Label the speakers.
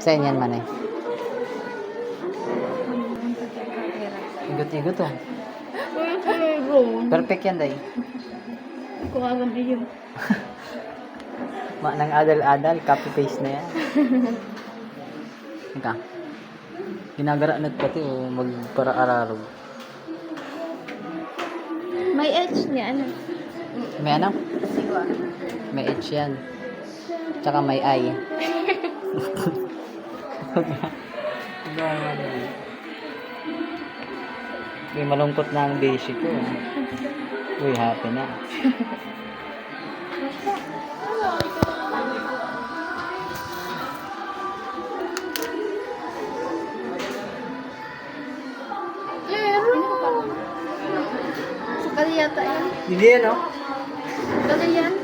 Speaker 1: Saan yan man eh? Igot-igot oh. Perfect yan, day.
Speaker 2: Kung alam na yun.
Speaker 1: Nang adal-adal, copy-paste na yan. Ika. Ginagaranat pati o magpara-ararog.
Speaker 2: May edge niya, ano?
Speaker 1: May ano? May H yan. Tsaka may I. Uy, malungkot na ang basic ko. Uy, happy na.
Speaker 2: Sakali yata yan.
Speaker 1: Hindi yan, oh.
Speaker 2: Sakali yan.